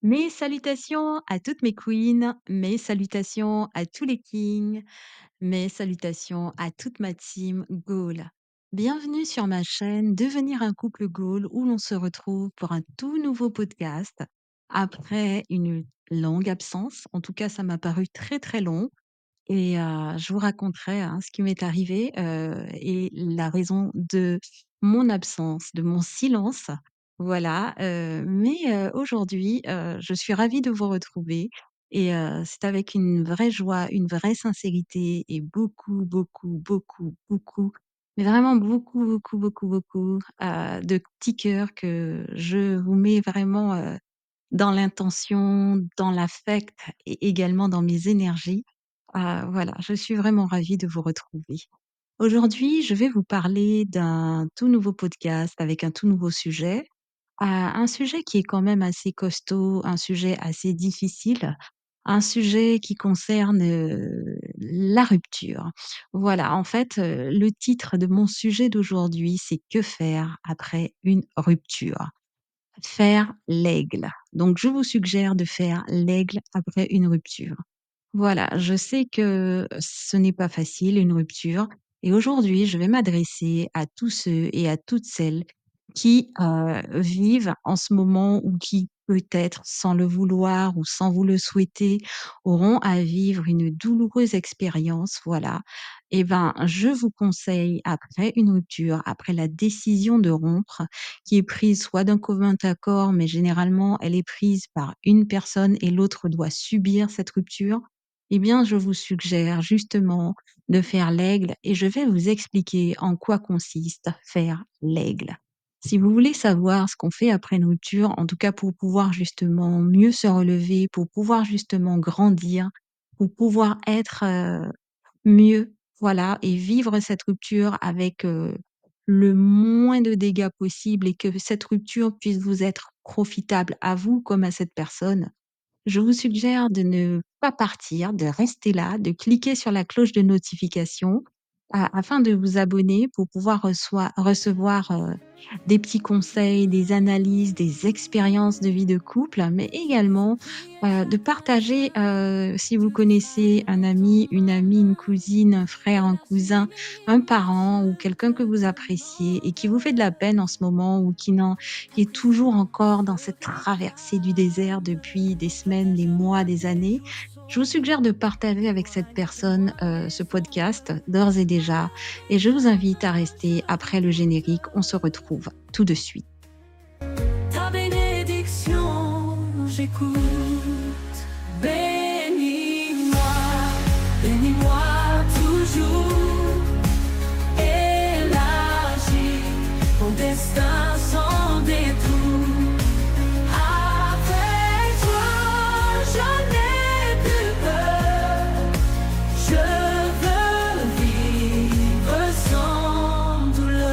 Mes salutations à toutes mes queens, mes salutations à tous les kings, mes salutations à toute ma team Goal. Bienvenue sur ma chaîne Devenir un couple Goal où l'on se retrouve pour un tout nouveau podcast après une longue absence. En tout cas, ça m'a paru très très long. Et je vous raconterai, hein, ce qui m'est arrivé, et la raison de mon absence, de mon silence. Voilà, aujourd'hui, je suis ravie de vous retrouver et c'est avec une vraie joie, une vraie sincérité et beaucoup, beaucoup, beaucoup, beaucoup, mais vraiment beaucoup, beaucoup, beaucoup, beaucoup, de petits cœurs que je vous mets vraiment, dans l'intention, dans l'affect et également dans mes énergies. Voilà, je suis vraiment ravie de vous retrouver. Aujourd'hui, je vais vous parler d'un tout nouveau podcast avec un tout nouveau sujet. Un sujet qui est quand même assez costaud, un sujet assez difficile, un sujet qui concerne, la rupture. Voilà, en fait, le titre de mon sujet d'aujourd'hui, c'est: «Que faire après une rupture?» Faire l'aigle. Donc je vous suggère de faire l'aigle après une rupture. Voilà, je sais que ce n'est pas facile, une rupture, et aujourd'hui, je vais m'adresser à tous ceux et à toutes celles qui, vivent en ce moment ou qui, peut-être sans le vouloir ou sans vous le souhaiter, auront à vivre une douloureuse expérience, voilà. Et ben, je vous conseille, après une rupture, après la décision de rompre, qui est prise soit d'un commun accord, mais généralement, elle est prise par une personne et l'autre doit subir cette rupture. Eh bien, je vous suggère justement de faire l'aigle et je vais vous expliquer en quoi consiste faire l'aigle. Si vous voulez savoir ce qu'on fait après une rupture, en tout cas pour pouvoir justement mieux se relever, pour pouvoir justement grandir, pour pouvoir être mieux, voilà, et vivre cette rupture avec le moins de dégâts possible et que cette rupture puisse vous être profitable à vous comme à cette personne, je vous suggère de ne pas partir, de rester là, de cliquer sur la cloche de notification afin de vous abonner pour pouvoir recevoir des petits conseils, des analyses, des expériences de vie de couple, mais également de partager, si vous connaissez un ami, une cousine, un frère, un cousin, un parent ou quelqu'un que vous appréciez et qui vous fait de la peine en ce moment ou qui est toujours encore dans cette traversée du désert depuis des semaines, des mois, des années, je vous suggère de partager avec cette personne, ce podcast d'ores et déjà, et je vous invite à rester après le générique. On se retrouve tout de suite. Ta bénédiction, j'écoute. Bénis-moi, bénis-moi toujours. Élargis mon destin sans détour. Avec toi, je n'ai plus peur. Je veux vivre sans douleur.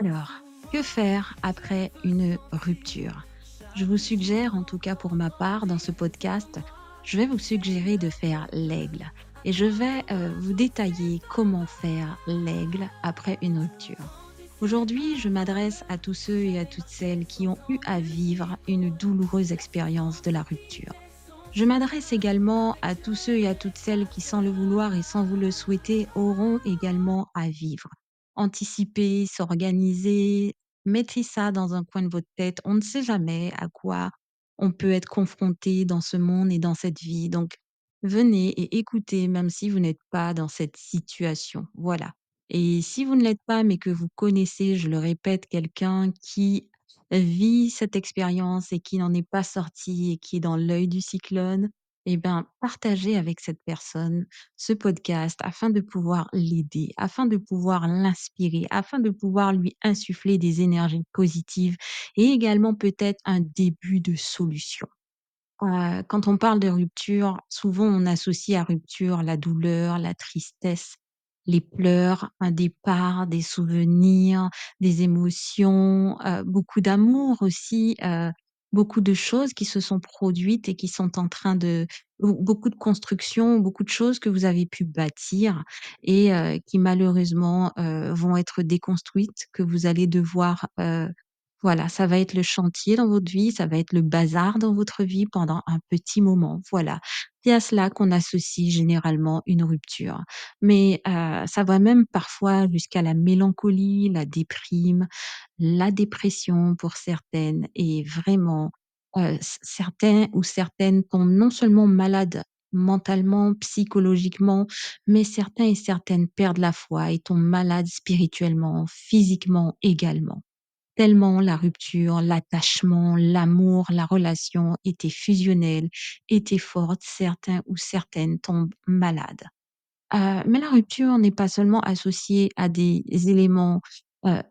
Alors, que faire après une rupture? Je vous suggère, en tout cas pour ma part, dans ce podcast, je vais vous suggérer de faire l'aigle. Et je vais vous détailler comment faire l'aigle après une rupture. Aujourd'hui, je m'adresse à tous ceux et à toutes celles qui ont eu à vivre une douloureuse expérience de la rupture. Je m'adresse également à tous ceux et à toutes celles qui, sans le vouloir et sans vous le souhaiter, auront également à vivre. Anticiper, s'organiser, mettez ça dans un coin de votre tête. On ne sait jamais à quoi on peut être confronté dans ce monde et dans cette vie. Donc, venez et écoutez, même si vous n'êtes pas dans cette situation. Voilà. Et si vous ne l'êtes pas, mais que vous connaissez, je le répète, quelqu'un qui vit cette expérience et qui n'en est pas sorti et qui est dans l'œil du cyclone, eh ben, partagez avec cette personne ce podcast afin de pouvoir l'aider, afin de pouvoir l'inspirer, afin de pouvoir lui insuffler des énergies positives et également peut-être un début de solution. Quand on parle de rupture, souvent on associe à rupture la douleur, la tristesse, les pleurs, un départ, des souvenirs, des émotions, beaucoup d'amour aussi, beaucoup de choses qui se sont produites et qui sont en train beaucoup de constructions, beaucoup de choses que vous avez pu bâtir et qui malheureusement, vont être déconstruites, que vous allez devoir, voilà, ça va être le chantier dans votre vie, ça va être le bazar dans votre vie pendant un petit moment, voilà. C'est à cela qu'on associe généralement une rupture. Mais ça va même parfois jusqu'à la mélancolie, la dépression pour certaines et vraiment, certains ou certaines tombent non seulement malades mentalement, psychologiquement, mais certains et certaines perdent la foi et tombent malades spirituellement, physiquement également. Tellement la rupture, l'attachement, l'amour, la relation était fusionnelle, était forte, certains ou certaines tombent malades. Mais la rupture n'est pas seulement associée à des éléments,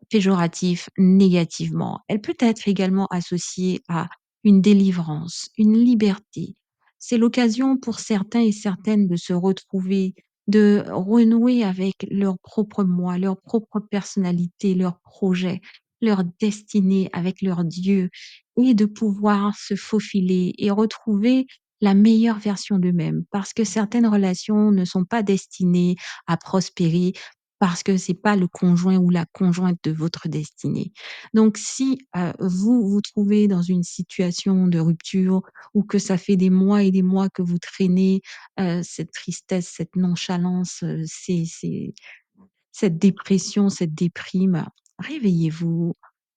péjoratifs négativement. Elle peut être également associée à une délivrance, une liberté. C'est l'occasion pour certains et certaines de se retrouver, de renouer avec leur propre moi, leur propre personnalité, leurs projets, leur destinée avec leur Dieu et de pouvoir se faufiler et retrouver la meilleure version d'eux-mêmes. Parce que certaines relations ne sont pas destinées à prospérer, parce que c'est pas le conjoint ou la conjointe de votre destinée. Donc si, vous vous trouvez dans une situation de rupture ou que ça fait des mois et des mois que vous traînez, cette tristesse, cette nonchalance, cette dépression, cette déprime, réveillez-vous,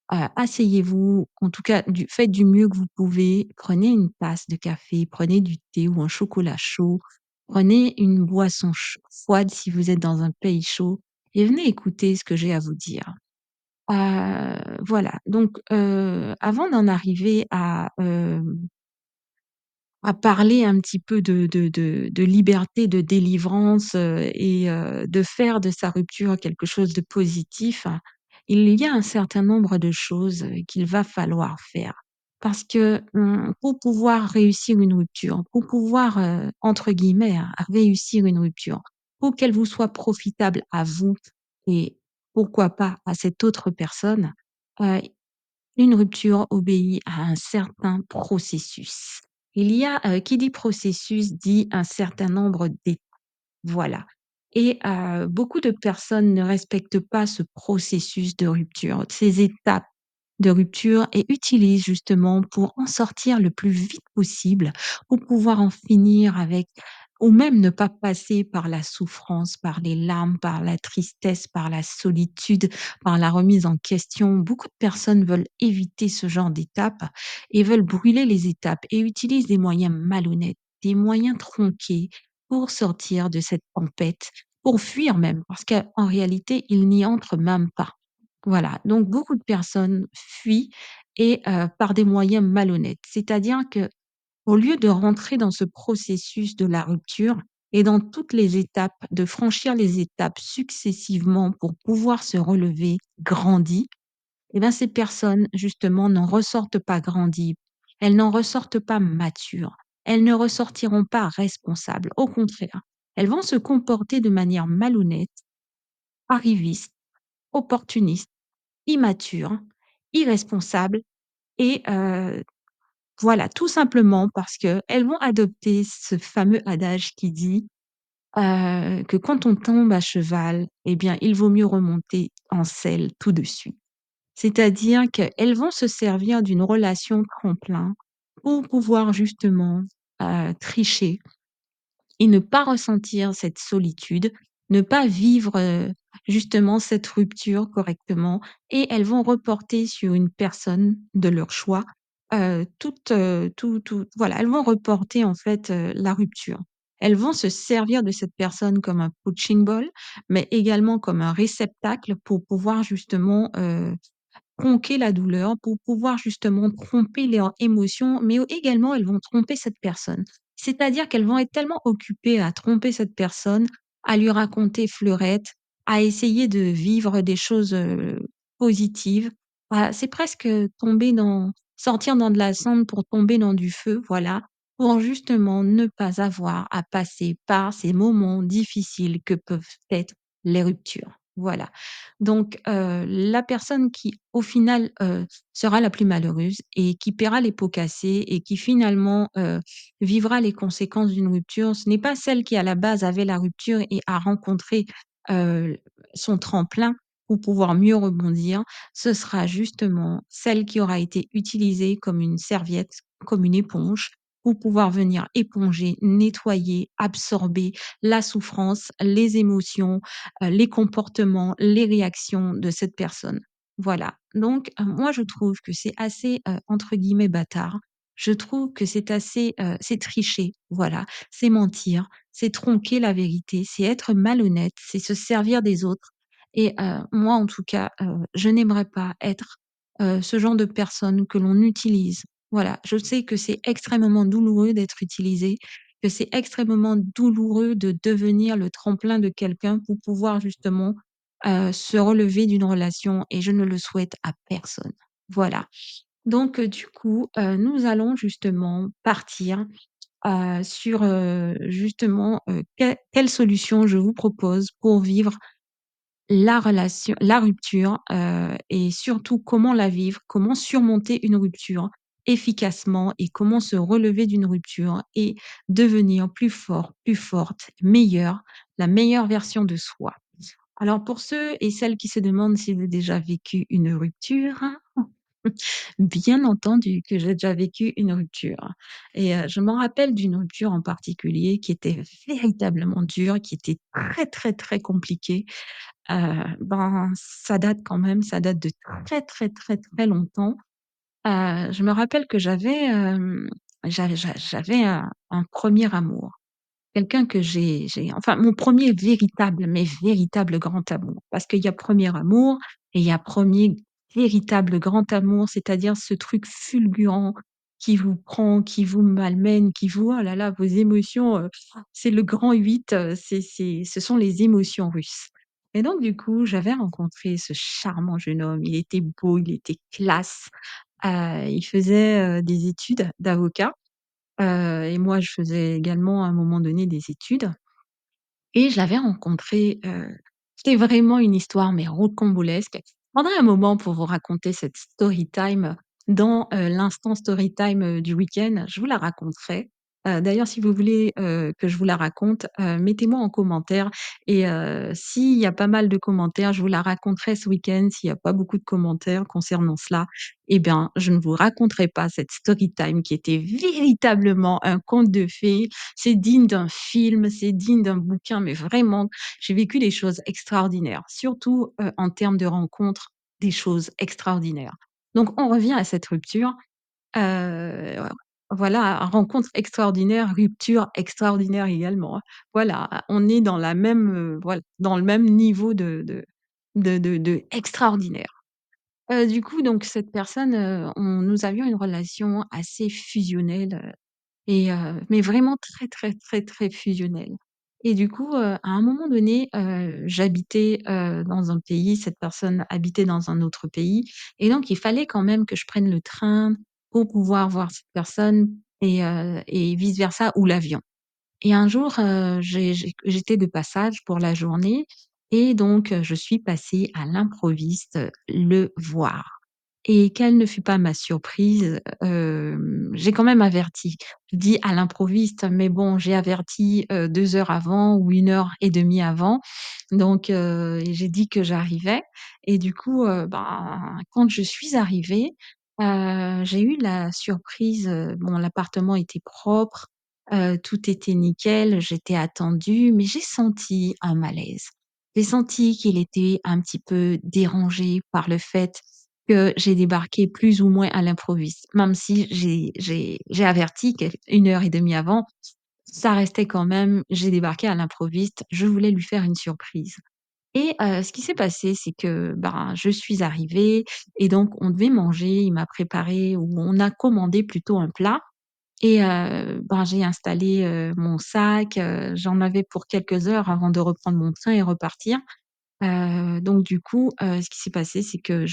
asseyez-vous, en tout cas faites du mieux que vous pouvez. Prenez une tasse de café, prenez du thé ou un chocolat chaud, prenez une boisson froide si vous êtes dans un pays chaud et venez écouter ce que j'ai à vous dire. Voilà, donc avant d'en arriver à parler un petit peu de liberté, de délivrance, et de faire de sa rupture quelque chose de positif, il y a un certain nombre de choses, qu'il va falloir faire. Parce que, pour pouvoir réussir une rupture, pour pouvoir, entre guillemets, hein, «réussir une rupture», pour qu'elle vous soit profitable à vous et pourquoi pas à cette autre personne, heu, une rupture obéit à un certain processus. Il y a, qui dit processus dit un certain nombre d'étapes, voilà. Et beaucoup de personnes ne respectent pas ce processus de rupture, ces étapes de rupture et utilisent justement pour en sortir le plus vite possible, pour pouvoir en finir avec ou même ne pas passer par la souffrance, par les larmes, par la tristesse, par la solitude, par la remise en question. Beaucoup de personnes veulent éviter ce genre d'étapes et veulent brûler les étapes et utilisent des moyens malhonnêtes, des moyens tronqués pour sortir de cette tempête, pour fuir même, parce qu'en réalité, ils n'y entrent même pas. Voilà, donc beaucoup de personnes fuient et par des moyens malhonnêtes. C'est-à-dire que au lieu de rentrer dans ce processus de la rupture et dans toutes les étapes, de franchir les étapes successivement pour pouvoir se relever grandi, eh ben, ces personnes justement n'en ressortent pas grandies. Elles n'en ressortent pas matures. Elles ne ressortiront pas responsables. Au contraire, elles vont se comporter de manière malhonnête, arriviste, opportuniste, immature, irresponsable et voilà, tout simplement parce qu'elles vont adopter ce fameux adage qui dit, que quand on tombe à cheval, eh bien, il vaut mieux remonter en selle tout de suite. C'est-à-dire qu'elles vont se servir d'une relation tremplin pour pouvoir justement, tricher et ne pas ressentir cette solitude, ne pas vivre, justement cette rupture correctement et elles vont reporter sur une personne de leur choix, tout voilà, elles vont reporter en fait, la rupture. Elles vont se servir de cette personne comme un punching ball, mais également comme un réceptacle pour pouvoir justement, tronquer la douleur pour pouvoir justement tromper leurs émotions, mais également elles vont tromper cette personne. C'est-à-dire qu'elles vont être tellement occupées à tromper cette personne, à lui raconter fleurette, à essayer de vivre des choses, positives. C'est presque tomber dans sortir dans de la cendre pour tomber dans du feu, voilà, pour justement ne pas avoir à passer par ces moments difficiles que peuvent être les ruptures. Voilà. Donc la personne qui, au final, sera la plus malheureuse et qui paiera les pots cassés et qui finalement, vivra les conséquences d'une rupture, ce n'est pas celle qui, à la base, avait la rupture et a rencontré, heu, son tremplin pour pouvoir mieux rebondir. Ce sera justement celle qui aura été utilisée comme une serviette, comme une éponge pour pouvoir venir éponger, nettoyer, absorber la souffrance, les émotions, les comportements, les réactions de cette personne. Voilà. Donc, moi, je trouve que c'est assez, entre guillemets «bâtard». Je trouve que c'est assez, c'est tricher, voilà. C'est mentir, c'est tronquer la vérité, c'est être malhonnête, c'est se servir des autres et moi, en tout cas, je n'aimerais pas être, ce genre de personne que l'on utilise. Voilà, je sais que c'est extrêmement douloureux d'être utilisé, que c'est extrêmement douloureux de devenir le tremplin de quelqu'un pour pouvoir justement, se relever d'une relation et je ne le souhaite à personne. Voilà. Donc, du coup, nous allons justement partir, sur, justement, quelle solution je vous propose pour vivre la rupture, et surtout comment la vivre, comment surmonter une rupture efficacement et comment se relever d'une rupture et devenir plus fort, plus forte, meilleure, la meilleure version de soi. Alors pour ceux et celles qui se demandent si j'ai déjà vécu une rupture, bien entendu que j'ai déjà vécu une rupture et je m'en rappelle d'une rupture en particulier qui était véritablement dure, qui était très, très, très compliquée. Ben, ça date quand même, ça date de très, très, très, très longtemps. Je me rappelle que j'avais un 1er amour. Quelqu'un que j'ai enfin mon premier véritable, mais véritable grand amour. Parce qu'il y a premier amour et il y a premier véritable grand amour, c'est-à-dire ce truc fulgurant qui vous prend, qui vous malmène, qui vous oh là là, vos émotions, c'est le grand 8, ce sont les émotions russes. Et donc du coup, j'avais rencontré ce charmant jeune homme. Il était beau, il était classe, il faisait, des études d'avocat. Et moi, je faisais également à un moment donné des études et je l'avais rencontré, c'était vraiment une histoire mais rocambolesque. Prendrai un moment pour vous raconter cette story time dans, l'instant story time, du week-end, je vous la raconterai. D'ailleurs, si vous voulez, que je vous la raconte, mettez-moi en commentaire et s'il y a pas mal de commentaires, je vous la raconterai ce week-end. S'il y a pas beaucoup de commentaires concernant cela, eh bien, je ne vous raconterai pas cette story time qui était véritablement un conte de fées. C'est digne d'un film, c'est digne d'un bouquin, mais vraiment, j'ai vécu des choses extraordinaires, surtout, en termes de rencontres, des choses extraordinaires. Donc on revient à cette rupture, voilà, rencontre extraordinaire, rupture extraordinaire également, hein. Voilà, on est dans la même, voilà, dans le même niveau de extraordinaire. Du coup, donc cette personne, nous avions une relation assez fusionnelle, et mais vraiment très, très, très, très fusionnel et du coup, à un moment donné, j'habitais, dans un pays, cette personne habitait dans un autre pays et donc il fallait quand même que je prenne le train pour pouvoir voir cette personne et vice versa ou l'avion et un jour, j'étais de passage pour la journée et donc je suis passée à l'improviste, le voir. Et quelle ne fut pas ma surprise, j'ai quand même averti. Je dis à l'improviste, mais bon, j'ai averti, 2 heures avant ou 1 heure et demie avant. Donc et j'ai dit que j'arrivais et du coup, ben, quand je suis arrivée, j'ai eu la surprise, bon, l'appartement était propre, tout était nickel, j'étais attendue, mais j'ai senti un malaise. J'ai senti qu'il était un petit peu dérangé par le fait que j'ai débarqué plus ou moins à l'improviste. Même si j'ai averti quel 1 heure et demie avant, ça restait quand même j'ai débarqué à l'improviste, je voulais lui faire une surprise et ce qui s'est passé, c'est que, ben, je suis arrivée et donc on devait manger. Il m'a préparé ou on a commandé plutôt un plat et ben, j'ai installé, mon sac, j'en avais pour quelques heures avant de reprendre mon train et repartir. Donc du coup, ce qui s'est passé, c'est que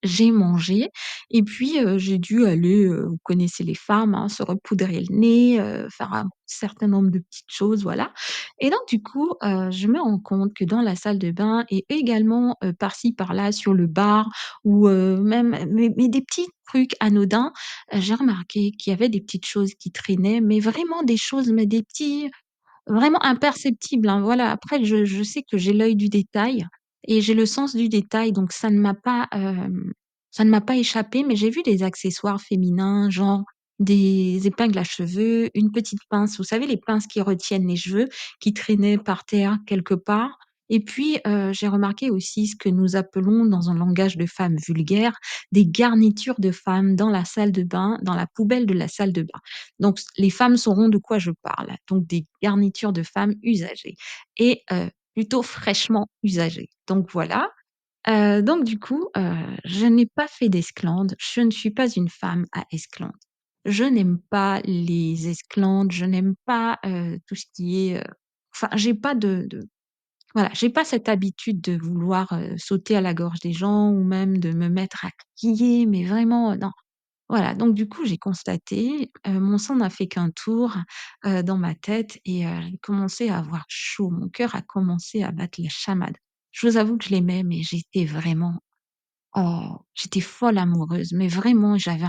j'ai mangé et puis, j'ai dû aller, vous connaissez les femmes, hein, se repoudrer le nez, faire un certain nombre de petites choses, voilà et donc du coup, je me rends compte que dans la salle de bain et également, par-ci par-là sur le bar ou, même mais des petits trucs anodins, j'ai remarqué qu'il y avait des petites choses qui traînaient, mais vraiment des choses, mais des petits vraiment imperceptible, hein, voilà. Après je sais que j'ai l'œil du détail et j'ai le sens du détail, donc ça ne m'a pas échappé, mais j'ai vu des accessoires féminins, genre des épingles à cheveux, une petite pince, vous savez les pinces qui retiennent les cheveux, qui traînaient par terre quelque part et puis, j'ai remarqué aussi ce que nous appelons dans un langage de femme vulgaire, des garnitures de femmes dans la salle de bain, dans la poubelle de la salle de bain. Donc les femmes sauront de quoi je parle. Donc des garnitures de femmes usagées et plutôt fraîchement usagées. Donc voilà, donc du coup, je n'ai pas fait d'esclandre. Je ne suis pas une femme à esclandre. Je n'aime pas les esclandres, je n'aime pas, tout ce qui est, enfin j'ai pas de voilà, j'ai pas cette habitude de vouloir, sauter à la gorge des gens ou même de me mettre à crier, mais vraiment, non. Voilà, donc du coup, j'ai constaté, mon sang n'a fait qu'un tour, dans ma tête et j'ai commencé à avoir chaud. Mon cœur a commencé à battre la chamade. Je vous avoue que je l'aimais, mais j'étais vraiment j'étais folle amoureuse, mais vraiment, j'avais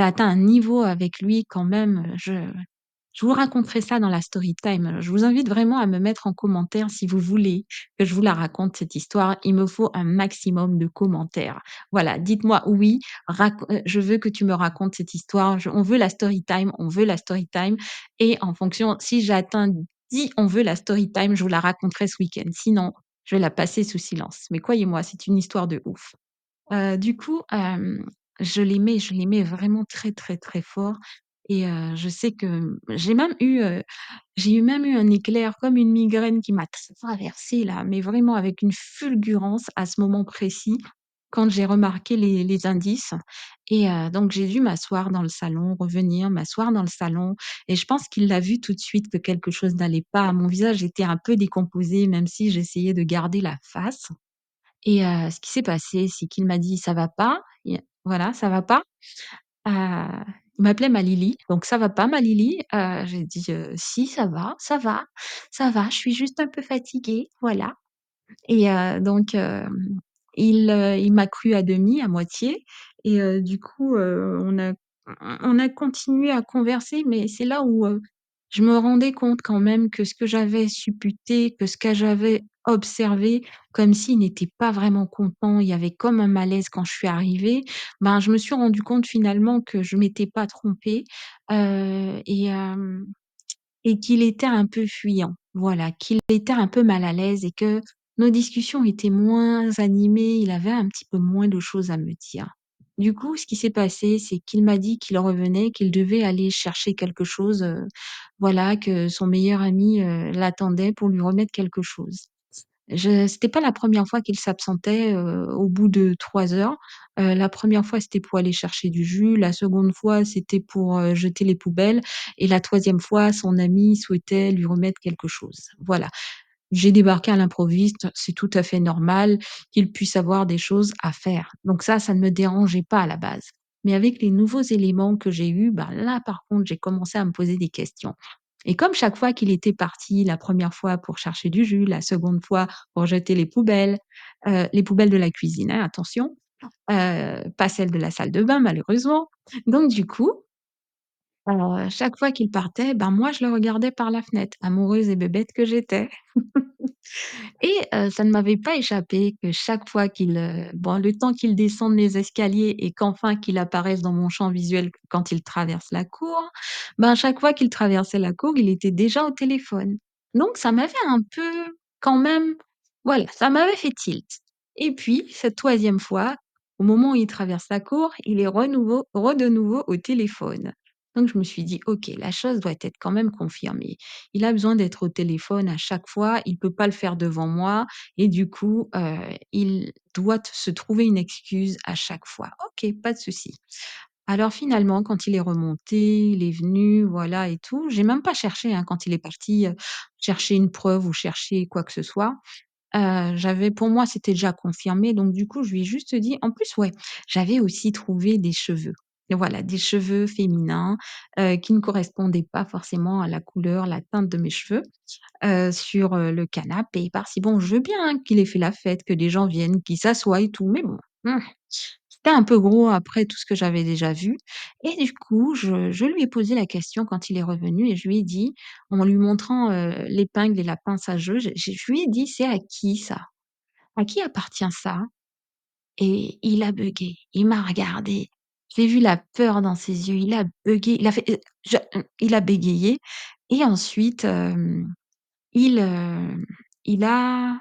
atteint un niveau avec lui quand même, je vous raconterai ça dans la story time. Je vous invite vraiment à me mettre en commentaire si vous voulez que je vous la raconte cette histoire. Il me faut un maximum de commentaires. Voilà, dites-moi: «Oui, je veux que tu me racontes cette histoire. Je On veut la story time, on veut la story time» et en fonction si j'atteins 10 «on veut la story time», je vous la raconterai ce week-end. Sinon, je vais la passer sous silence. Mais croyez-moi, c'est une histoire de ouf. Du coup, je l'aimais vraiment très, très, très fort et je sais que j'ai eu même eu un éclair comme une migraine qui m'a traversée là, mais vraiment avec une fulgurance à ce moment précis, quand j'ai remarqué les indices et donc j'ai dû m'asseoir dans le salon, revenir, m'asseoir dans le salon et je pense qu'il l'a vu tout de suite que quelque chose n'allait pas. Mon visage était un peu décomposé, même si j'essayais de garder la face. Et ce qui s'est passé, c'est qu'il m'a dit: «Ça va pas?» et voilà, «Ça va pas?» Heu, il m'appelait ma Lily, donc: «Ça va pas ma Lily?» J'ai dit: Si, ça va, ça va, je suis juste un peu fatiguée, voilà». Et donc il m'a cru à demi, à moitié et du coup, on a continué à converser, mais c'est là où, je me rendais compte quand même que ce que j'avais supputé, que ce que j'avais observé, comme s'il n'était pas vraiment content, il y avait comme un malaise quand je suis arrivée, ben, je me suis rendu compte finalement que je m'étais pas trompée, et qu'il était un peu fuyant. Voilà, qu'il était un peu mal à l'aise et que nos discussions étaient moins animées, il avait un petit peu moins de choses à me dire. Du coup, ce qui s'est passé, c'est qu'il m'a dit qu'il revenait, qu'il devait aller chercher quelque chose, voilà, que son meilleur ami, l'attendait pour lui remettre quelque chose. C'était pas la première fois qu'il s'absentait, au bout de 3 heures. La première fois, c'était pour aller chercher du jus, la seconde fois, c'était pour, jeter les poubelles et la troisième fois, son ami souhaitait lui remettre quelque chose. Voilà. J'ai débarqué à l'improviste, c'est tout à fait normal qu'il puisse avoir des choses à faire. Donc ça ne me dérangeait pas à la base. Mais avec les nouveaux éléments que j'ai eus, bah, là, par contre, j'ai commencé à me poser des questions. Et comme chaque fois qu'il était parti, la première fois pour chercher du jus, la seconde fois pour jeter les poubelles de la cuisine, hein, attention, pas celles de la salle de bain malheureusement. Donc du coup, chaque fois qu'il partait, ben, moi je le regardais par la fenêtre, amoureuse et bébête que j'étais. Et ça ne m'avait pas échappé que chaque fois bon, le temps qu'il descende les escaliers et qu'enfin qu'il apparaisse dans mon champ visuel quand il traverse la cour, ben, chaque fois qu'il traversait la cour, il était déjà au téléphone. Donc ça m'avait un peu quand même voilà, ça m'avait fait tilt. Et puis cette troisième fois, au moment où il traverse la cour, il est de nouveau au téléphone. Donc je me suis dit: «OK, la chose doit être quand même confirmée». Il a besoin d'être au téléphone à chaque fois, il peut pas le faire devant moi et du coup, il doit se trouver une excuse à chaque fois. OK, pas de souci. Alors finalement, quand il est remonté, il est venu, voilà et tout, j'ai même pas cherché, hein, quand il est parti, chercher une preuve ou chercher quoi que ce soit. j'avais pour moi, c'était déjà confirmé, donc du coup, je lui ai juste dit en plus, ouais, j'avais aussi trouvé des cheveux. Et voilà, des cheveux féminins, qui ne correspondaient pas forcément à la couleur, la teinte de mes cheveux, sur, le canapé par-ci. Bon, je veux bien, hein, qu'il ait fait la fête, que des gens viennent, qu'ils s'assoient et tout, mais bon, c'était un peu gros après tout ce que j'avais déjà vu et du coup, je lui ai posé la question quand il est revenu et je lui ai dit, en lui montrant, l'épingle et la pince à jeu, je lui ai dit: «C'est à qui ça? À qui appartient ça?» Et il a buggé. Il m'a regardé. J'ai vu la peur dans ses yeux. Il a buggé. Il a fait, il a bégayé et ensuite, il, il a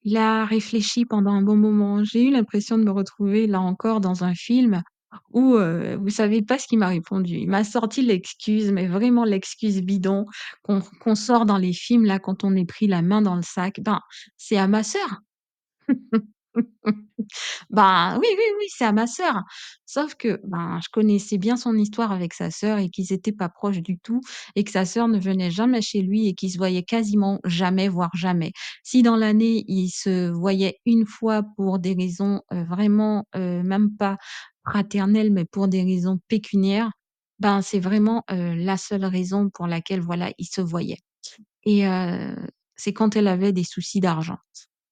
il a réfléchi pendant un bon moment. J'ai eu l'impression de me retrouver, là encore, dans un film où, vous savez pas ce qu'il m'a répondu. Il m'a sorti l'excuse, mais vraiment l'excuse bidon qu'on sort dans les films, là, quand on est pris la main dans le sac. Ben, c'est à ma sœur. Ben, oui, oui, oui, c'est à ma sœur. Sauf que, ben, je connaissais bien son histoire avec sa sœur et qu'ils étaient pas proches du tout et que sa sœur ne venait jamais chez lui et qu'ils se voyaient quasiment jamais, voire jamais. Si dans l'année, ils se voyaient une fois pour des raisons, vraiment, même pas fraternelles, mais pour des raisons pécuniaires, ben, c'est vraiment, la seule raison pour laquelle, voilà, ils se voyaient et c'est quand elle avait des soucis d'argent.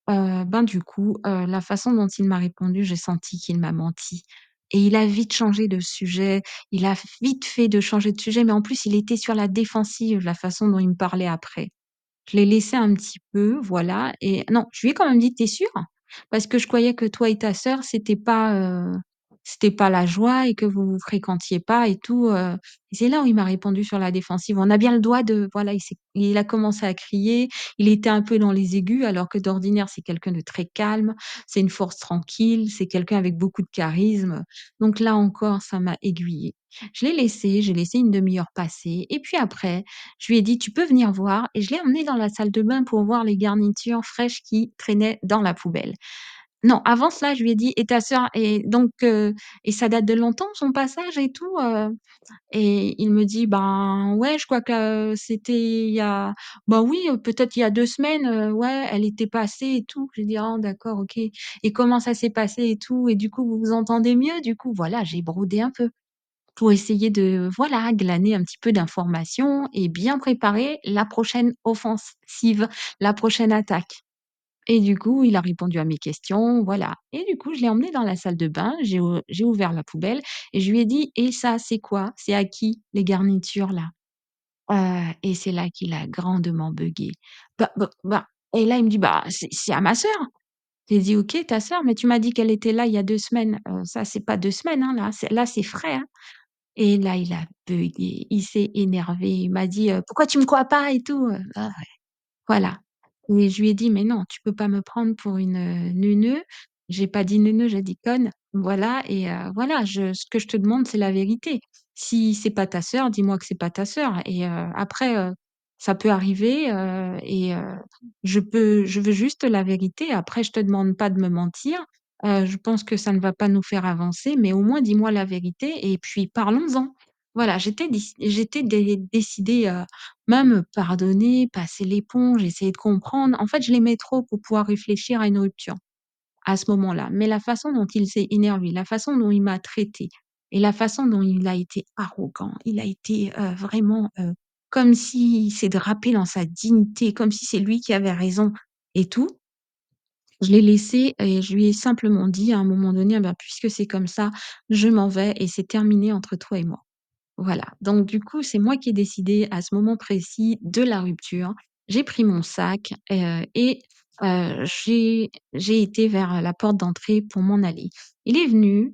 Ben, du coup, la façon dont il m'a répondu, j'ai senti qu'il m'a menti et il a vite changé de sujet. Il a vite fait de changer de sujet, mais en plus, il était sur la défensive, la façon dont il me parlait après. Je l'ai laissé un petit peu, voilà et non, je lui ai quand même dit: «Tu es sûre? Parce que je croyais que toi et ta sœur, c'était pas la joie et que vous vous fréquentiez pas et tout», et c'est là où il m'a répondu sur la défensive. On a bien le droit de voilà, il a commencé à crier, il était un peu dans les aigus alors que d'ordinaire, c'est quelqu'un de très calme, c'est une force tranquille, c'est quelqu'un avec beaucoup de charisme. Donc là encore, ça m'a aiguillée. Je l'ai laissé, j'ai laissé une demi-heure passer et puis après, je lui ai dit: «Tu peux venir voir» et je l'ai emmené dans la salle de bain pour voir les garnitures fraîches qui traînaient dans la poubelle. Non, avant cela, je lui ai dit: «Et ta sœur et donc et ça date de longtemps son passage et tout?» Et il me dit: «Ben, ouais, je crois que c'était il y a ben oui, peut-être il y a 2 semaines, ouais, elle était passée et tout». J'ai dit: «Ah d'accord, OK et comment ça s'est passé et tout et du coup, vous vous entendez mieux du coup?» Voilà, j'ai brodé un peu. Pour essayer de, voilà, glaner un petit peu d'informations et bien préparer la prochaine offensive, la prochaine attaque et du coup, il a répondu à mes questions, voilà et du coup, je l'ai emmené dans la salle de bain, j'ai ouvert la poubelle et je lui ai dit: «Et ça, c'est quoi? C'est à qui les garnitures là?» Et c'est là qu'il a grandement buggé. Bah et là, il me dit: «Bah, c'est à ma sœur». J'ai dit: «OK, ta sœur, mais tu m'as dit qu'elle était là il y a 2 semaines». Ça, c'est pas 2 semaines, hein, là, c'est frais, hein». Et là, il a buggé, il s'est énervé, il m'a dit: «Pourquoi tu me crois pas et tout?» Voilà et je lui ai dit: «Mais non, tu peux pas me prendre pour une, neuneu». J'ai pas dit neuneu, j'ai dit conne, voilà et voilà, je ce que je te demande, c'est la vérité. Si c'est pas ta sœur, dis-moi que c'est pas ta sœur et après, ça peut arriver, et je veux juste la vérité. Après, je te demande pas de me mentir, je pense que ça ne va pas nous faire avancer, mais au moins dis-moi la vérité et puis parlons-en. Voilà, j'étais décidée à même pardonner, passer l'éponge, essayer de comprendre. En fait, je l'aimais trop pour pouvoir réfléchir à une rupture, à ce moment-là. Mais la façon dont il s'est énervé, la façon dont il m'a traitée et la façon dont il a été arrogant, il a été, vraiment, comme s'il s'est drapé dans sa dignité, comme si c'est lui qui avait raison et tout. Je l'ai laissé et je lui ai simplement dit à un moment donné: «Ah bah, puisque c'est comme ça, je m'en vais et c'est terminé entre toi et moi». Voilà, donc du coup, c'est moi qui ai décidé à ce moment précis de la rupture. J'ai pris mon sac, et j'ai été vers la porte d'entrée pour m'en aller. Il est venu,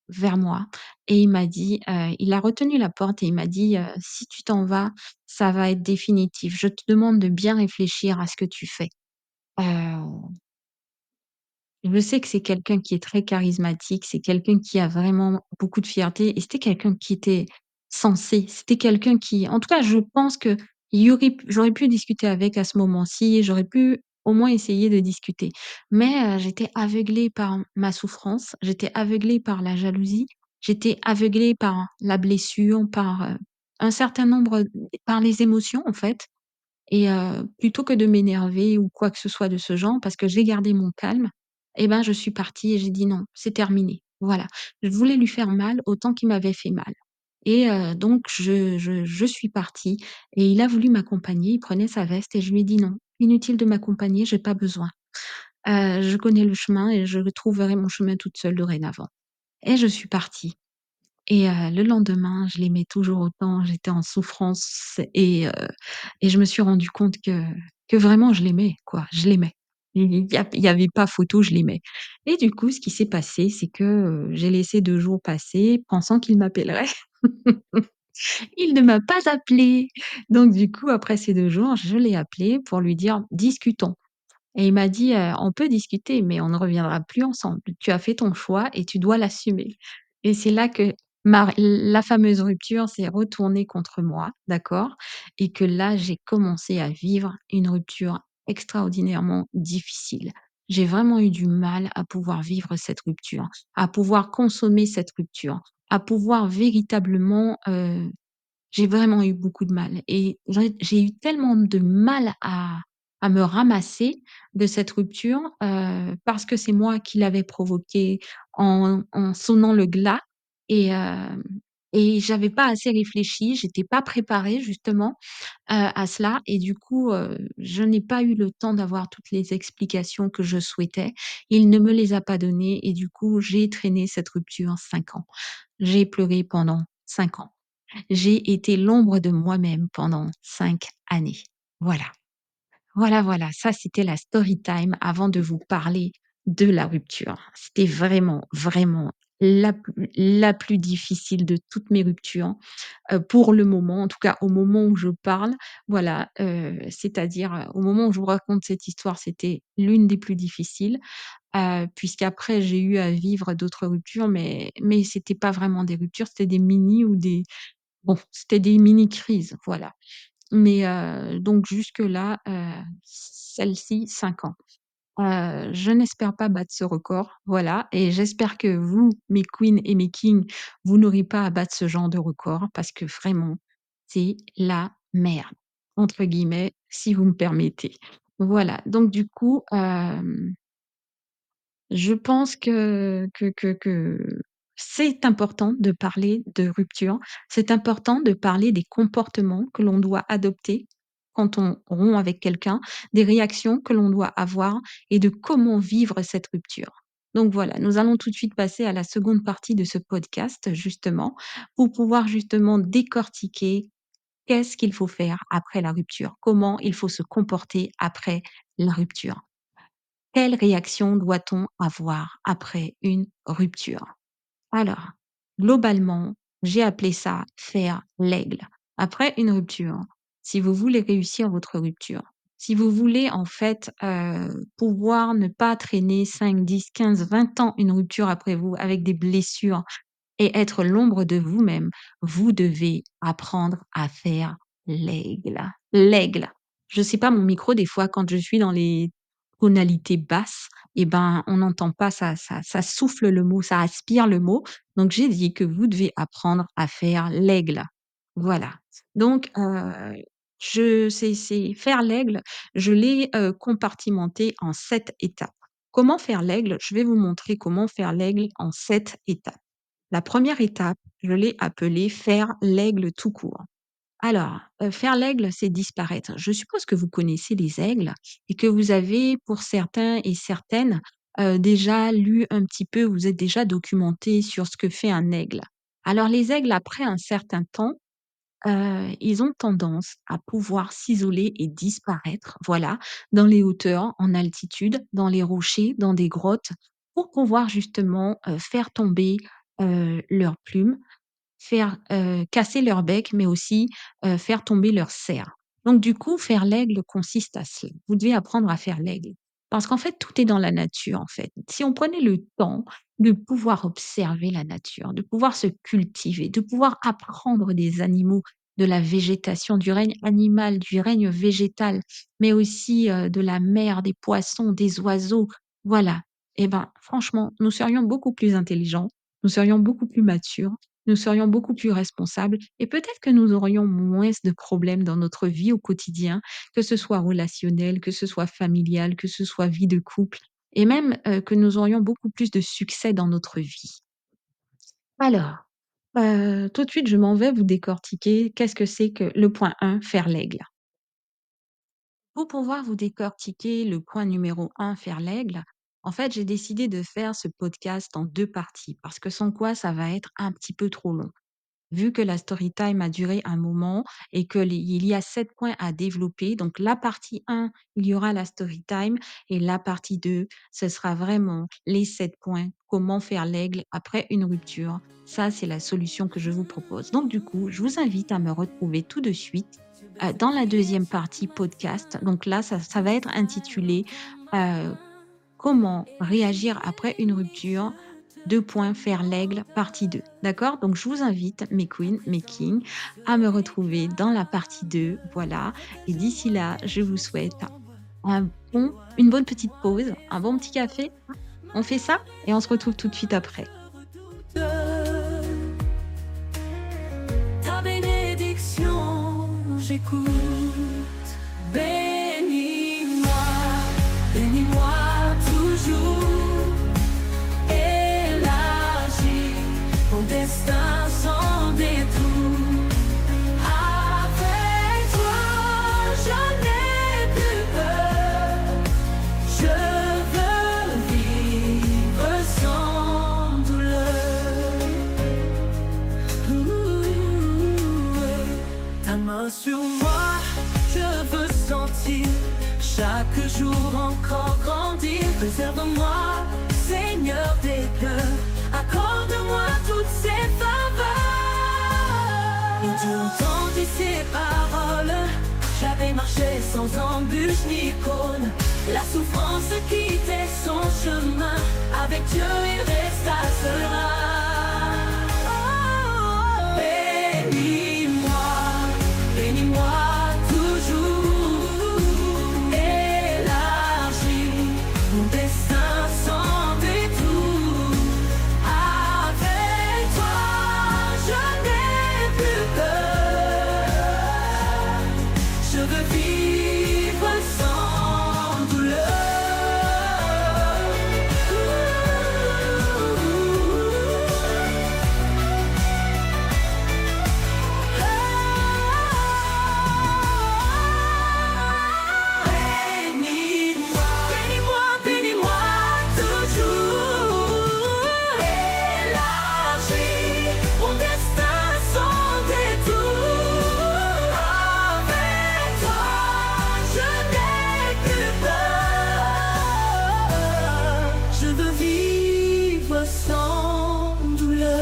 vers moi et il m'a dit, il a retenu la porte et il m'a dit: «Si tu t'en vas, ça va être définitif. Je te demande de bien réfléchir à ce que tu fais». Heu je sais que c'est quelqu'un qui est très charismatique, c'est quelqu'un qui a vraiment beaucoup de fierté et c'était quelqu'un qui était sensé. C'était quelqu'un qui en tout cas, je pense qu'il y aurait pu j'aurais pu discuter avec à ce moment-ci, j'aurais pu au moins essayer de discuter. Mais, j'étais aveuglée par ma souffrance, j'étais aveuglée par la jalousie, j'étais aveuglée par la blessure, par, un certain nombre par les émotions, en fait et plutôt que de m'énerver ou quoi que ce soit de ce genre, parce que j'ai gardé mon calme, et ben, je suis partie et j'ai dit: «Non, c'est terminé». Voilà. Je voulais lui faire mal autant qu'il m'avait fait mal et donc je suis partie et il a voulu m'accompagner, il prenait sa veste et je lui ai dit: «Non, inutile de m'accompagner, j'ai pas besoin. Je connais le chemin et je trouverai mon chemin toute seule dorénavant» et je suis partie et le lendemain, je l'aimais toujours autant, j'étais en souffrance et je me suis rendu compte que vraiment je l'aimais, quoi, je l'aimais. Il y avait pas photo, je l'aimais et du coup, ce qui s'est passé, c'est que, j'ai laissé 2 jours passer pensant qu'il m'appellerait. Il ne m'a pas appelé. Donc du coup, après ces 2 jours, je l'ai appelé pour lui dire: «Discutons». Et il m'a dit: «On peut discuter, mais on ne reviendra plus ensemble. Tu as fait ton choix et tu dois l'assumer» et c'est là que la fameuse rupture s'est retournée contre moi, d'accord? Et que là, j'ai commencé à vivre une rupture extraordinairement difficile. J'ai vraiment eu du mal à pouvoir vivre cette rupture, à pouvoir consommer cette rupture, à pouvoir véritablement, j'ai vraiment eu beaucoup de mal et j'ai eu tellement de mal à me ramasser de cette rupture, parce que c'est moi qui l'avais provoquée en sonnant le glas et j'avais pas assez réfléchi, j'étais pas préparée justement, à cela et du coup, je n'ai pas eu le temps d'avoir toutes les explications que je souhaitais. Il ne me les a pas données et du coup, j'ai traîné cette rupture 5 ans. J'ai pleuré pendant 5 ans. J'ai été l'ombre de moi-même pendant 5 années. Voilà. Voilà, voilà, ça c'était la story time avant de vous parler de la rupture. C'était vraiment, vraiment la plus difficile de toutes mes ruptures, pour le moment, en tout cas au moment où je parle. Voilà, c'est-à-dire, au moment où je vous raconte cette histoire, c'était l'une des plus difficiles, puisqu'après j'ai eu à vivre d'autres ruptures, mais c'était pas vraiment des ruptures, c'était des mini ou des bon, c'était des mini crises, voilà. Mais donc jusque-là, celle-ci 5 ans. Je n'espère pas battre ce record, voilà et j'espère que vous, mes queens et mes kings, vous n'aurez pas à battre ce genre de record parce que vraiment, c'est «la merde» entre guillemets, si vous me permettez. Voilà, donc du coup, je pense que c'est important de parler de rupture. C'est important de parler des comportements que l'on doit adopter quand on rompt avec quelqu'un, des réactions que l'on doit avoir et de comment vivre cette rupture. Donc voilà, nous allons tout de suite passer à la seconde partie de ce podcast justement, pour pouvoir justement décortiquer qu'est-ce qu'il faut faire après la rupture? Comment il faut se comporter après la rupture? Quelle réaction doit-on avoir après une rupture? Alors, globalement, j'ai appelé ça faire l'aigle. Après une rupture, si vous voulez réussir votre rupture, si vous voulez en fait, pouvoir ne pas traîner 5, 10, 15, 20 ans une rupture après vous avec des blessures et être l'ombre de vous-même, vous devez apprendre à faire l'aigle. L'aigle. Je sais pas, mon micro, des fois, quand je suis dans les tonalités basses, et ben, on n'entend pas, ça souffle le mot, ça aspire le mot. Donc j'ai dit que vous devez apprendre à faire l'aigle. Voilà. Donc je c'est faire l'aigle, je l'ai, compartimenté en 7 étapes. Comment faire l'aigle? Je vais vous montrer comment faire l'aigle en 7 étapes. La première étape, je l'ai appelée faire l'aigle tout court. Alors, faire l'aigle, c'est disparaître. Je suppose que vous connaissez les aigles et que vous avez, pour certains et certaines, déjà lu un petit peu, vous êtes déjà documentés sur ce que fait un aigle. Alors les aigles, après un certain temps, ils ont tendance à pouvoir s'isoler et disparaître, voilà, dans les hauteurs, en altitude, dans les rochers, dans des grottes, pour pouvoir justement, faire tomber, leurs plumes, faire, casser leur bec, mais aussi, faire tomber leurs serres. Donc du coup, faire l'aigle consiste à cela. Vous devez apprendre à faire l'aigle. Parce qu'en fait, tout est dans la nature, en fait. Si on prenait le temps de pouvoir observer la nature, de pouvoir se cultiver, de pouvoir apprendre des animaux, de la végétation, du règne animal, du règne végétal, mais aussi, de la mer, des poissons, des oiseaux, voilà. Et ben, franchement, nous serions beaucoup plus intelligents, nous serions beaucoup plus matures nous serions beaucoup plus responsables et peut-être que nous aurions moins de problèmes dans notre vie au quotidien, que ce soit relationnel, que ce soit familial, que ce soit vie de couple et même, que nous aurions beaucoup plus de succès dans notre vie. Alors, tout de suite, je m'en vais vous décortiquer qu'est-ce que c'est que le point 1, faire l'aigle. Pour pouvoir vous décortiquer le point numéro 1, faire l'aigle, en fait, j'ai décidé de faire ce podcast en 2 parties parce que sans quoi ça va être un petit peu trop long. Vu que la story time a duré un moment et qu'il y a 7 points à développer, donc la partie 1, il y aura la story time et la partie 2, ce sera vraiment les 7 points, comment faire l'aigle après une rupture. Ça, c'est la solution que je vous propose. Donc du coup, je vous invite à me retrouver tout de suite, dans la deuxième partie podcast. Donc là, ça va être intitulé, heu Comment réagir après une rupture? 2 points, faire l'aigle, partie 2. D'accord? Donc je vous invite, mes queens, mes kings, à me retrouver dans la partie 2, voilà. Et d'ici là, je vous souhaite une bonne petite pause, un bon petit café. On fait ça? Et on se retrouve tout de suite après. Ta bénédiction, j'écoute. Bénis-moi, bénis-moi toujours. Élargis mon destin sans détour. Avec toi, je n'ai plus peur. Je veux vivre sans douleur. Ta main sur moi, je veux sentir chaque jour encore grandir. Préserve-moi, Seigneur des cœurs, accorde-moi toutes ces faveurs. Et tu entendis ces paroles, j'avais marché sans embûche ni cône. La souffrance quittait son chemin, avec Dieu il resta serein. Bénis-moi, bénis-moi toujours. Élargis mon destin sans détour. Avec toi, je n'ai plus peur. Je veux vivre sans douleur. Bénis-moi, bénis-moi, bénis-moi toujours. Élargis mon destin sans détour. Avec toi, je n'ai plus peur. Je veux vivre sans douleur.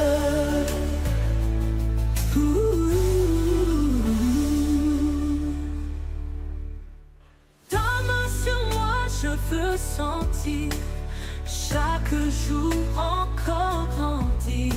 Ta main sur moi, je veux sentir chaque jour encore grandir.